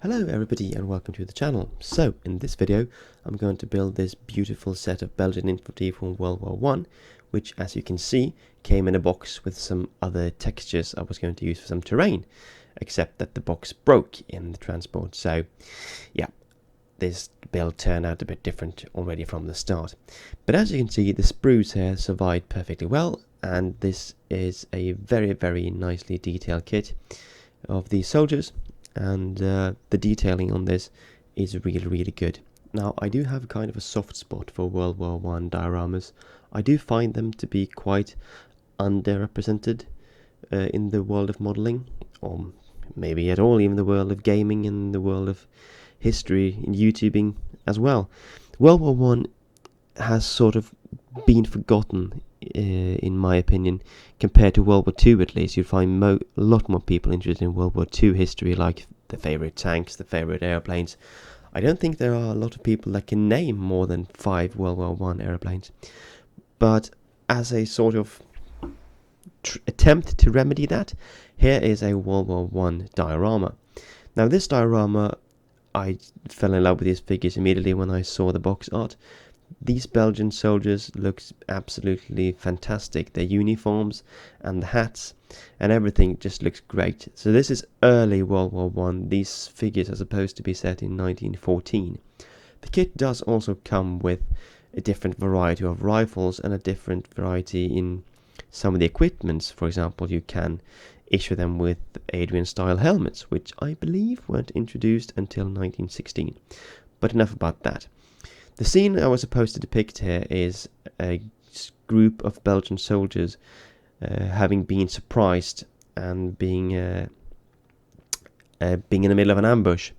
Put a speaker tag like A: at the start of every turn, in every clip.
A: Hello everybody and welcome to the channel. So in this video I'm going to build this beautiful set of Belgian infantry from World War One, which as you can see came in a box with some other textures I was going to use for some terrain, except that the box broke in the transport. So yeah, this build turned out a bit different already from the start. But as you can see, the sprues here survived perfectly well, and this is a very nicely detailed kit of these soldiers. And the detailing on this is really good. Now I do have kind of a soft spot for World War One dioramas. I do find them to be quite underrepresented in the world of modeling, or maybe at all even the world of gaming and the world of history and YouTubing as well. World War One has sort of been forgotten in my opinion, compared to World War Two. At least you'd find a lot more people interested in World War Two history, like the favorite tanks, the favorite airplanes. I don't think there are a lot of people that can name more than 5 World War One airplanes. But as a sort of attempt to remedy that, here is a World War One diorama. Now this diorama, I fell in love with these figures immediately when I saw the box art. These Belgian soldiers look absolutely fantastic. Their uniforms and the hats and everything just looks great. So this is early World War One. These figures are supposed to be set in 1914. The kit does also come with a different variety of rifles and a different variety in some of the equipments. For example, you can issue them with Adrian style helmets, which I believe weren't introduced until 1916. But enough about that. The scene I was supposed to depict here is a group of Belgian soldiers having been surprised and being in the middle of an ambush.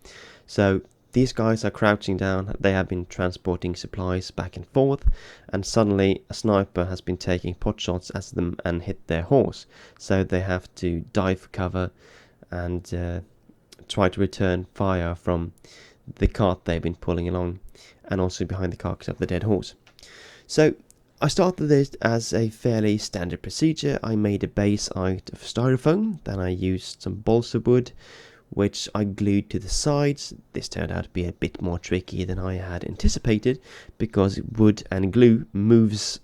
A: So these guys are crouching down. They have been transporting supplies back and forth, and suddenly a sniper has been taking pot shots at them and hit their horse. So they have to dive for cover and try to return fire from the cart they've been pulling along, and also behind the carcass of the dead horse. So I started this as a fairly standard procedure. I made a base out of styrofoam, then I used some balsa wood, which I glued to the sides. This turned out to be a bit more tricky than I had anticipated, because wood and glue moves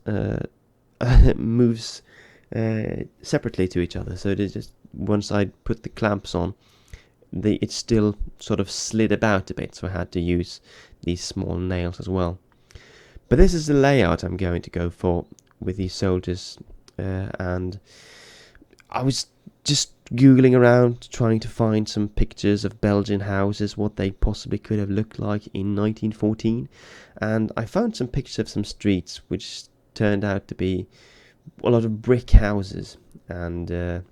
A: separately to each other. So it is just, once I put the clamps on, it still sort of slid about a bit, so I had to use these small nails as well. But this is the layout I'm going to go for with these soldiers, and I was just googling around trying to find some pictures of Belgian houses, what they possibly could have looked like in 1914, and I found some pictures of some streets which turned out to be a lot of brick houses and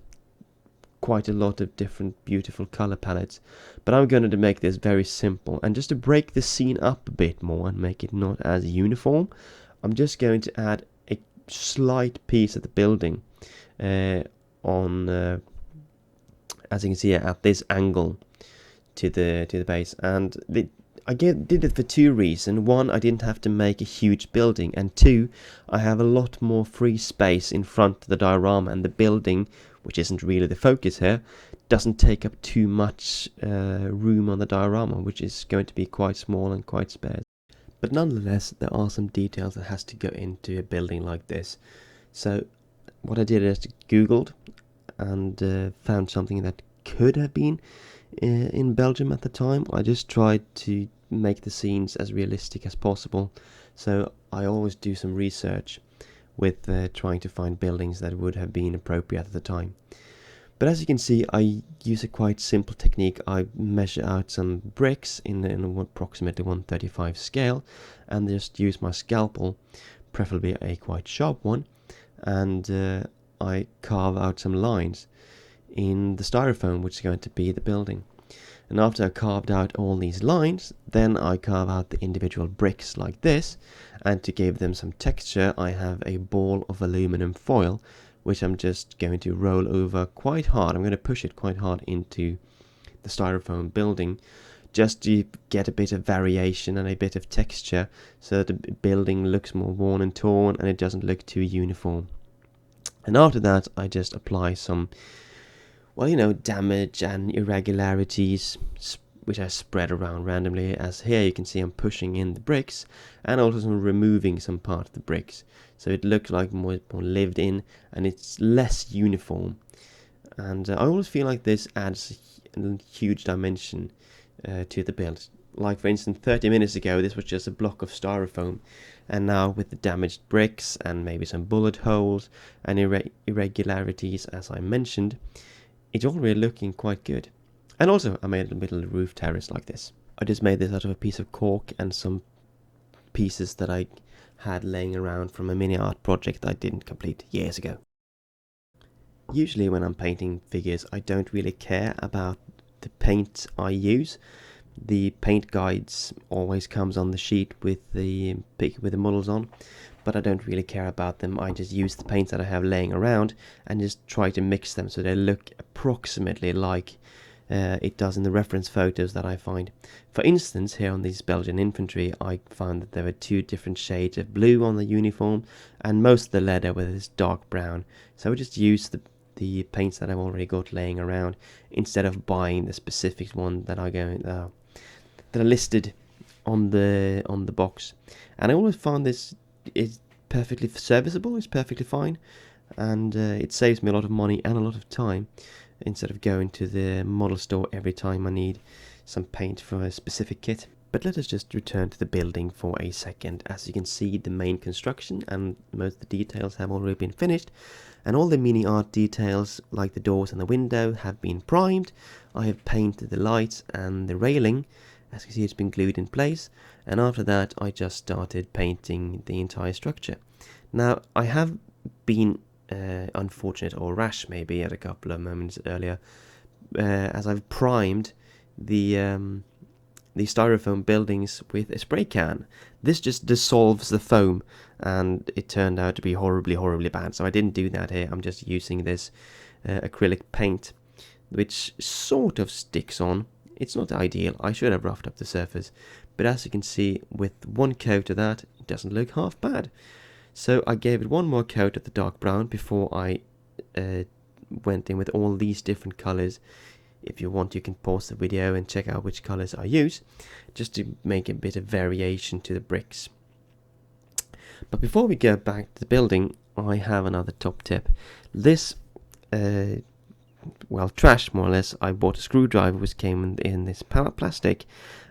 A: quite a lot of different beautiful color palettes. But I'm going to make this very simple, and just to break the scene up a bit more and make it not as uniform, I'm just going to add a slight piece of the building on as you can see at this angle to the base. And I did it for two reasons. One, I didn't have to make a huge building, and two, I have a lot more free space in front of the diorama, and the building, which isn't really the focus here, doesn't take up too much room on the diorama, which is going to be quite small and quite sparse. But nonetheless, there are some details that has to go into a building like this. So what I did is Googled and found something that could have been in Belgium at the time. I just tried to make the scenes as realistic as possible. So I always do some research with trying to find buildings that would have been appropriate at the time. But as you can see, I use a quite simple technique. I measure out some bricks in approximately 1/35 scale, and just use my scalpel, preferably a quite sharp one, and I carve out some lines in the styrofoam, which is going to be the building. And after I carved out all these lines, then I carve out the individual bricks like this, and to give them some texture, I have a ball of aluminum foil, which I'm just going to roll over quite hard. I'm going to push it quite hard into the styrofoam building, just to get a bit of variation and a bit of texture, so that the building looks more worn and torn and it doesn't look too uniform. And after that, I just apply some, well, damage and irregularities which I spread around randomly, as here you can see I'm pushing in the bricks and also removing some part of the bricks, so it looks like more lived in and it's less uniform. And I always feel like this adds a huge dimension to the build. Like for instance, 30 minutes ago this was just a block of styrofoam, and now with the damaged bricks and maybe some bullet holes and irregularities as I mentioned, it's already looking quite good. And also I made a little roof terrace like this. I just made this out of a piece of cork and some pieces that I had laying around from a mini art project I didn't complete years ago. Usually when I'm painting figures I don't really care about the paint I use. The paint guides always comes on the sheet with the models on, but I don't really care about them. I just use the paints that I have laying around and just try to mix them so they look approximately like it does in the reference photos that I find. For instance, here on these Belgian infantry I found that there were 2 different shades of blue on the uniform, and most of the leather was this dark brown, so I just used the paints that I've already got laying around instead of buying the specific one that that are listed on the box. And I always found this is perfectly serviceable, it's perfectly fine, and it saves me a lot of money and a lot of time instead of going to the model store every time I need some paint for a specific kit. But let us just return to the building for a second. As you can see, the main construction and most of the details have already been finished, and all the mini art details like the doors and the window have been primed. I have painted the lights and the railing. As you can see, it's been glued in place, and after that I just started painting the entire structure. Now I have been unfortunate or rash maybe at a couple of moments earlier, as I've primed the styrofoam buildings with a spray can. This just dissolves the foam, and it turned out to be horribly bad, so I didn't do that here. I'm just using this acrylic paint, which sort of sticks on. It's not ideal, I should have roughed up the surface, but as you can see, with one coat of that, it doesn't look half bad. So I gave it one more coat of the dark brown before I went in with all these different colours. If you want, you can pause the video and check out which colours I use, just to make a bit of variation to the bricks. But before we go back to the building, I have another top tip. This trash more or less. I bought a screwdriver which came in this plastic,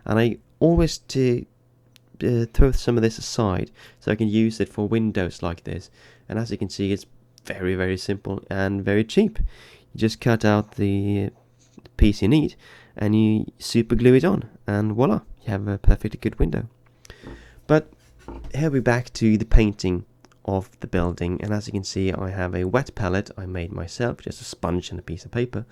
A: and I always throw some of this aside so I can use it for windows like this. And as you can see, it's very simple and very cheap. You just cut out the piece you need and you super glue it on, and voila, you have a perfectly good window. But here we're back to the painting of the building, and as you can see, I have a wet palette I made myself, just a sponge and a piece of paper,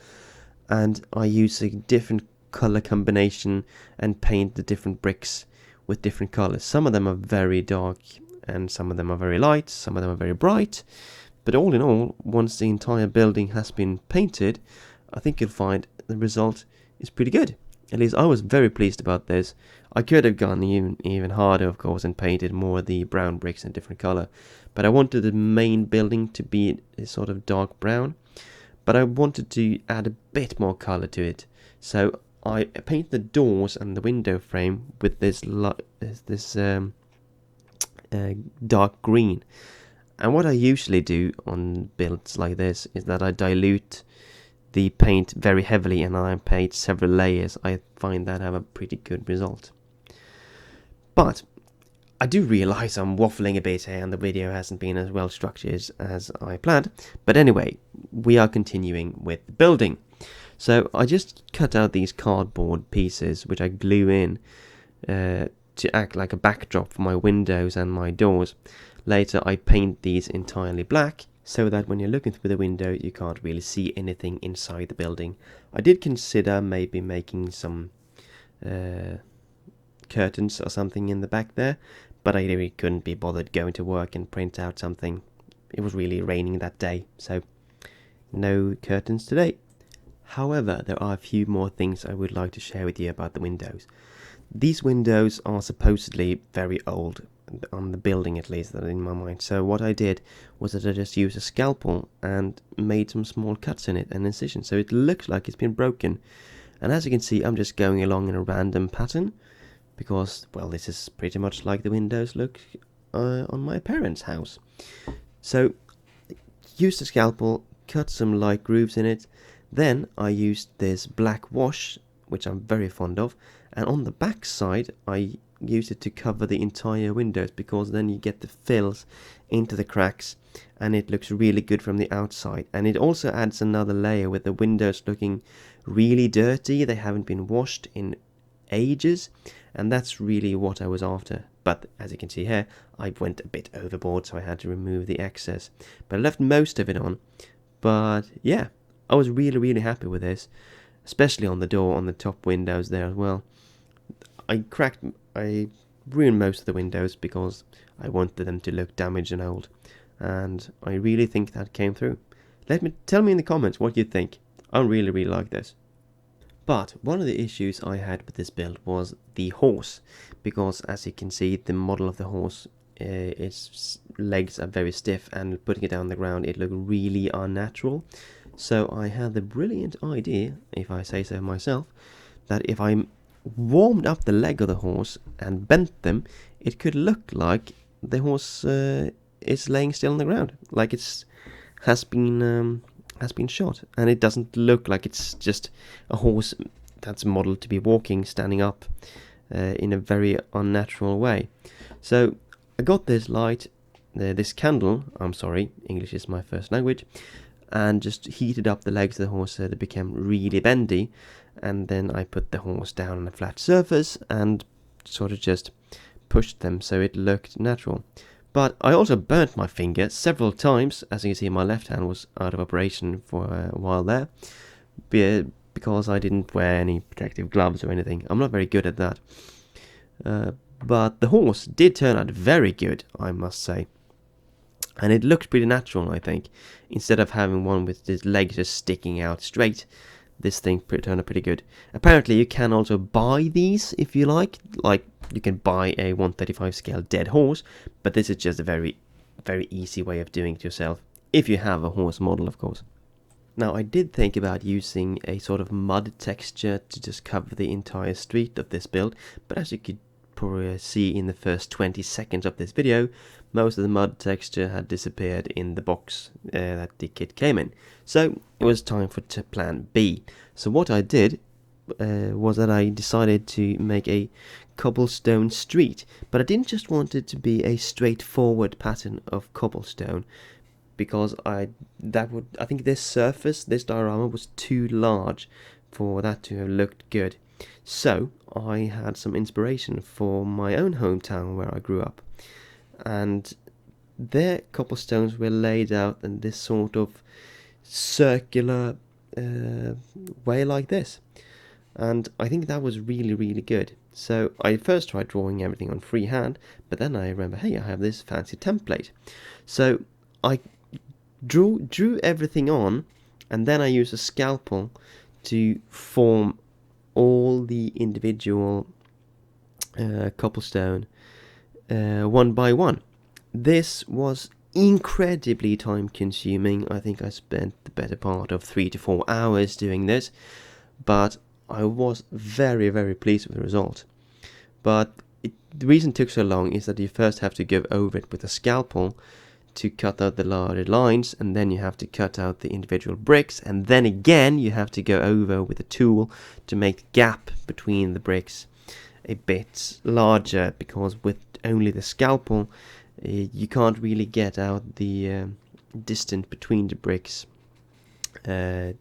A: and I use a different color combination and paint the different bricks with different colors. Some of them are very dark and some of them are very light, some of them are very bright, but all in all, once the entire building has been painted, I think you'll find the result is pretty good. At least I was very pleased about this. I could have gone even harder, of course, and painted more of the brown bricks in a different color, but I wanted the main building to be a sort of dark brown, but I wanted to add a bit more color to it. So I painted the doors and the window frame with this dark green. And what I usually do on builds like this is that I dilute the paint very heavily and I paint several layers. I find that have a pretty good result. But I do realize I'm waffling a bit here and the video hasn't been as well structured as I planned. But anyway, we are continuing with the building. So I just cut out these cardboard pieces which I glue in to act like a backdrop for my windows and my doors. Later I paint these entirely black, so that when you're looking through the window you can't really see anything inside the building. I did consider maybe making some curtains or something in the back there, but I really couldn't be bothered going to work and print out something. It was really raining that day, so no curtains today. However, there are a few more things I would like to share with you about the windows. These windows are supposedly very old, on the building at least, that in my mind. So what I did was that I just used a scalpel and made some small cuts in it and incisions, so it looks like it's been broken. And as you can see, I'm just going along in a random pattern because, well, this is pretty much like the windows look on my parents' house. So used a scalpel, cut some light grooves in it. Then I used this black wash, which I'm very fond of, and on the back side I used it to cover the entire windows, because then you get the fills into the cracks and it looks really good from the outside. And it also adds another layer with the windows looking really dirty. They haven't been washed in ages, and that's really what I was after. But as you can see here, I went a bit overboard, so I had to remove the excess, but I left most of it on. But yeah, I was really happy with this, especially on the door, on the top windows there as well. I ruined most of the windows because I wanted them to look damaged and old, and I really think that came through. Tell me in the comments what you think. I really like this. But one of the issues I had with this build was the horse, because as you can see, the model of the horse, its legs are very stiff, and putting it down the ground, it looked really unnatural. So I had the brilliant idea, if I say so myself, that if I warmed up the leg of the horse and bent them, it could look like the horse is laying still on the ground, like it's has been shot, and it doesn't look like it's just a horse that's modeled to be walking, standing up in a very unnatural way. So I got this light, this candle, I'm sorry, English is my first language, and just heated up the legs of the horse so they became really bendy, and then I put the horse down on a flat surface and sort of just pushed them so it looked natural. But I also burnt my finger several times. As you can see, my left hand was out of operation for a while there, because I didn't wear any protective gloves or anything. I'm not very good at that. But the horse did turn out very good, I must say. And it looked pretty natural, I think. Instead of having one with his legs just sticking out straight, this thing turned out pretty good. Apparently you can also buy these if you like you can buy a 1/35 scale dead horse, but this is just a very easy way of doing it yourself, if you have a horse model, of course. Now I did think about using a sort of mud texture to just cover the entire street of this build, but as you could probably see in the first 20 seconds of this video, most of the mud texture had disappeared in the box that the kit came in. So it was time for plan B. So what I did was that I decided to make a cobblestone street, but I didn't just want it to be a straightforward pattern of cobblestone, because I think this surface, this diorama, was too large for that to have looked good. So I had some inspiration for my own hometown where I grew up, and their cobblestones were laid out in this sort of circular way like this, and I think that was really good. So I first tried drawing everything on freehand, but then I remember, hey, I have this fancy template. So I drew everything on, and then I used a scalpel to form all the individual cobblestone one by one. This was incredibly time consuming. I think I spent the better part of 3 to 4 hours doing this, but I was very pleased with the result. But the reason it took so long is that you first have to go over it with a scalpel to cut out the larger lines, and then you have to cut out the individual bricks, and then again you have to go over with a tool to make the gap between the bricks a bit larger, because with only the scalpel you can't really get out the distance between the bricks to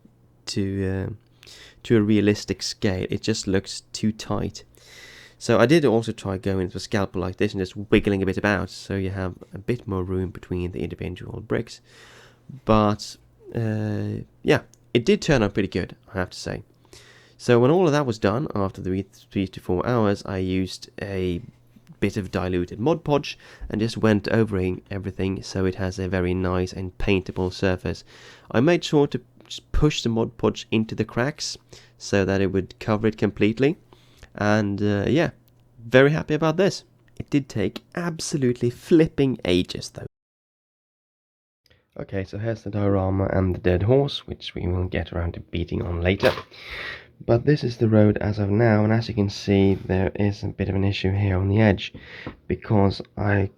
A: a realistic scale. It just looks too tight. So I did also try going into a scalpel like this and just wiggling a bit about, so you have a bit more room between the individual bricks. But yeah, it did turn out pretty good, I have to say. So when all of that was done, after the 3 to 4 hours, I used a bit of diluted Mod Podge and just went over everything so it has a very nice and paintable surface. I made sure to just push the Mod Podge into the cracks so that it would cover it completely. And yeah, very happy about this. It did take absolutely flipping ages though. Okay, so here's the diorama and the dead horse, which we will get around to beating on later. But this is the road as of now, and as you can see, there is a bit of an issue here on the edge, because the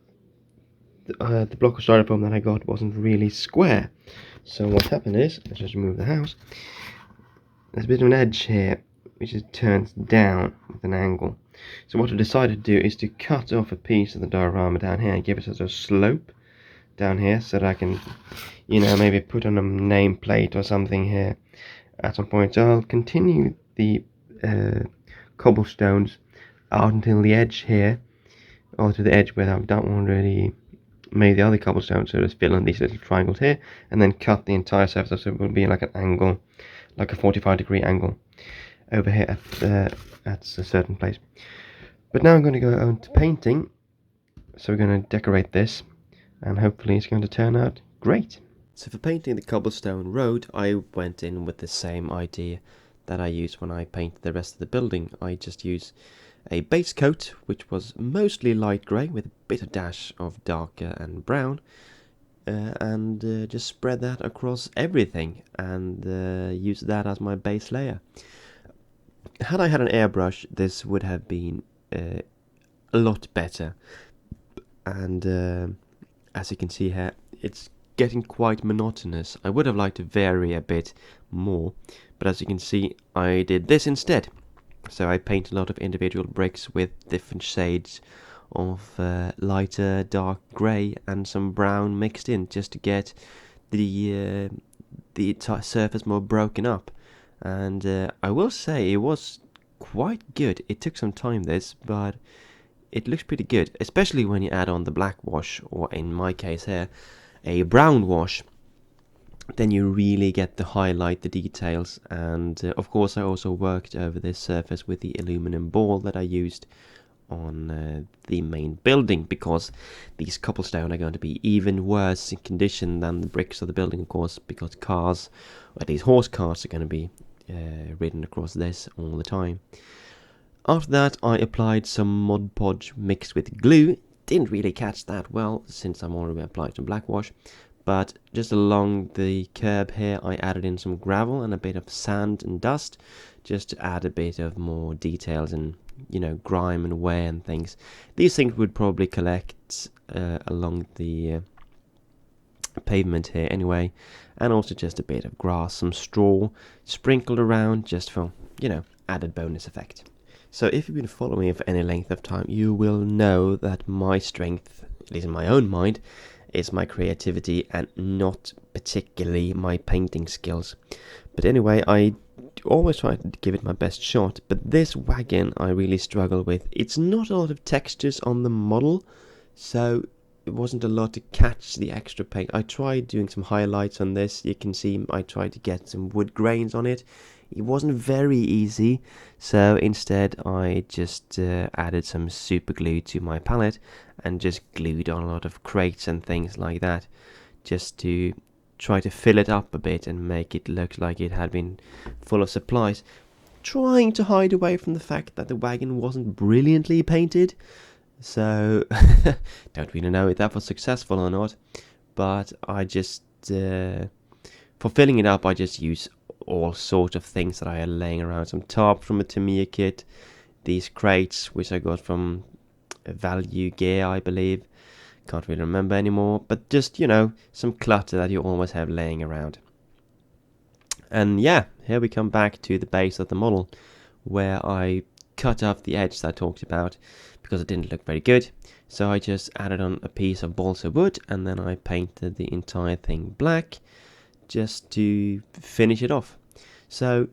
A: block of styrofoam that I got wasn't really square. So what happened is, let's just remove the house. There's a bit of an edge here, which is turned down with an angle. So what I decided to do is to cut off a piece of the diorama down here and give it a sort of slope down here, so that I can, maybe put on a nameplate or something here at some point. So I'll continue the cobblestones out until the edge here, or to the edge where I've done already made the other cobblestones, so just fill in these little triangles here, and then cut the entire surface, so it will be like an angle, like a 45-degree angle over here at a certain place. But now I'm going to go on to painting, so we're going to decorate this, and hopefully it's going to turn out great. So for painting the cobblestone road, I went in with the same idea that I used when I painted the rest of the building. I just used a base coat, which was mostly light grey with a bit of dash of darker and brown, and just spread that across everything, and use that as my base layer. Had I had an airbrush, this would have been a lot better, and as you can see here, it's getting quite monotonous. I would have liked to vary a bit more, but as you can see, I did this instead. So I paint a lot of individual bricks with different shades of lighter dark grey and some brown mixed in, just to get the surface more broken up. And I will say it was quite good. It took some time, this, but it looks pretty good, especially when you add on the black wash, or in my case here, a brown wash. Then you really get to highlight the details. And of course I also worked over this surface with the aluminum ball that I used on the main building, because these cobblestone are going to be even worse in condition than the bricks of the building, of course, because cars, or at least horse cars, are going to be ridden across this all the time. After that, I applied some Mod Podge mixed with glue. Didn't really catch that well, since I'm already applied some black wash. But just along the curb here, I added in some gravel and a bit of sand and dust, just to add a bit of more details and, grime and wear and things. These things would probably collect along the pavement here anyway, and also just a bit of grass, some straw sprinkled around, just for, added bonus effect. So if you've been following me for any length of time, you will know that my strength, at least in my own mind, is my creativity and not particularly my painting skills. But anyway, I always try to give it my best shot, but this wagon I really struggle with. It's not a lot of textures on the model, so it wasn't a lot to catch the extra paint. I tried doing some highlights on this. You can see I tried to get some wood grains on it. It wasn't very easy, so instead I just added some super glue to my palette and just glued on a lot of crates and things like that, just to try to fill it up a bit and make it look like it had been full of supplies, trying to hide away from the fact that the wagon wasn't brilliantly painted. So don't really know if that was successful or not, but I just for filling it up, I just use all sorts of things that I had laying around. Some tarp from a Tamiya kit, these crates which I got from Value Gear, I believe, can't really remember anymore, but just, some clutter that you always have laying around. And yeah, here we come back to the base of the model, where I cut off the edge that I talked about because it didn't look very good. So I just added on a piece of balsa wood, and then I painted the entire thing black just to finish it off. So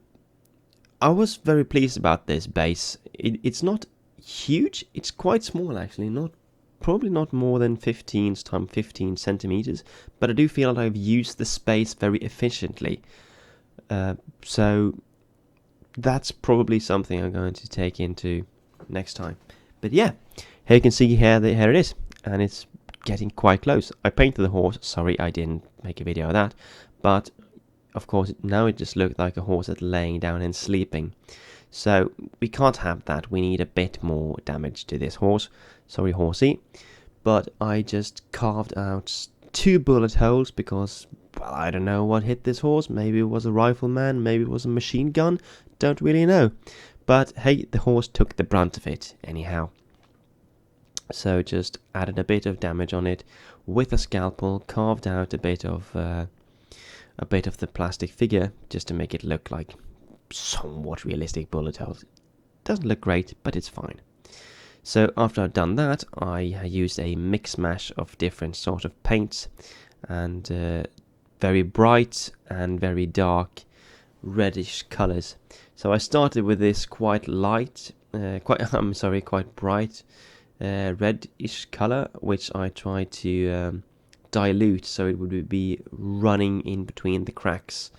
A: I was very pleased about this base. It's not huge, it's quite small actually, probably not more than 15 times 15 centimeters, but I do feel that I've used the space very efficiently. So that's probably something I'm going to take into next time. But yeah, here you can see here it is, and it's getting quite close. I painted the horse. Sorry, I didn't make a video of that, but of course now it just looked like a horse that's laying down and sleeping. So we can't have that. We need a bit more damage to this horse. Sorry, horsey. But I just carved out 2 bullet holes because, well, I don't know what hit this horse. Maybe it was a rifleman, maybe it was a machine gun. don't really know. But hey, the horse took the brunt of it anyhow. So just added a bit of damage on it with a scalpel, carved out a bit of the plastic figure just to make it look like somewhat realistic bullet holes. Doesn't look great, but it's fine. So after I've done that, I used a mix mash of different sort of paints, and very bright and very dark reddish colors. So I started with this quite bright reddish color, which I tried to dilute so it would be running in between the cracks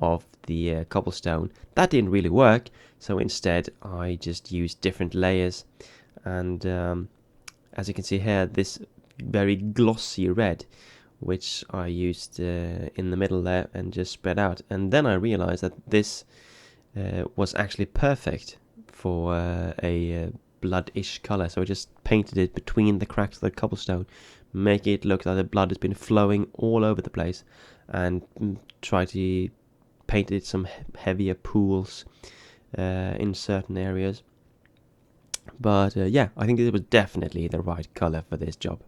A: of the cobblestone. That didn't really work, so instead I just used different layers, and as you can see here, this very glossy red, which I used in the middle there and just spread out. And then I realized that this was actually perfect for a blood-ish color, so I just painted it between the cracks of the cobblestone, make it look like the blood has been flowing all over the place, and try to paint it some heavier pools in certain areas. But yeah, I think it was definitely the right color for this job.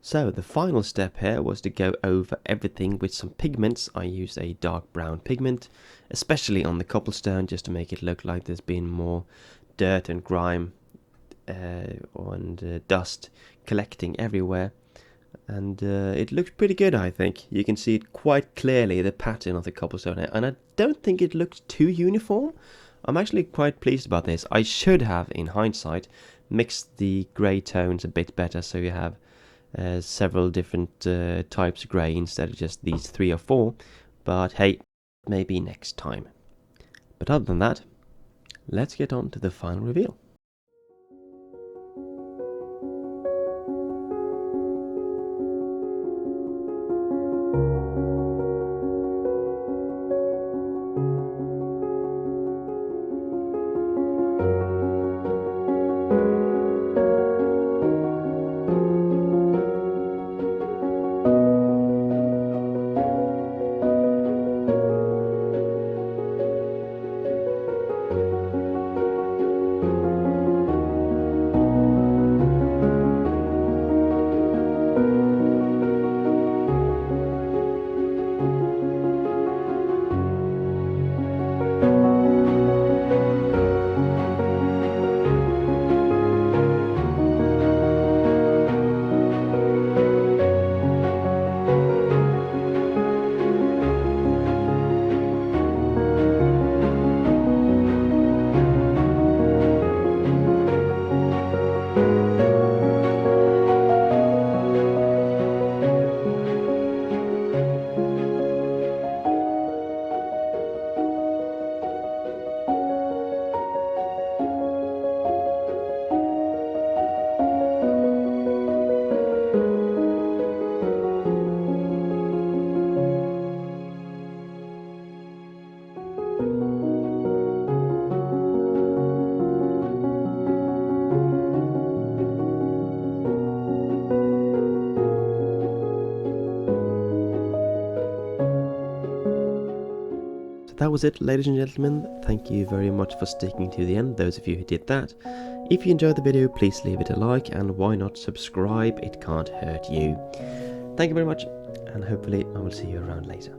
A: So the final step here was to go over everything with some pigments. I used a dark brown pigment, especially on the cobblestone, just to make it look like there's been more dirt and grime and dust collecting everywhere. And it looks pretty good, I think. You can see it quite clearly, the pattern of the cobblestone here, and I don't think it looks too uniform. I'm actually quite pleased about this. I should have, in hindsight, mixed the grey tones a bit better, so you have several different types of grey instead of just these 3 or 4. But hey, maybe next time. But other than that, let's get on to the final reveal. That was it, ladies and gentlemen. Thank you very much for sticking to the end, those of you who did that. If you enjoyed the video, please leave it a like, and why not subscribe? It can't hurt you. Thank you very much, and hopefully I will see you around later.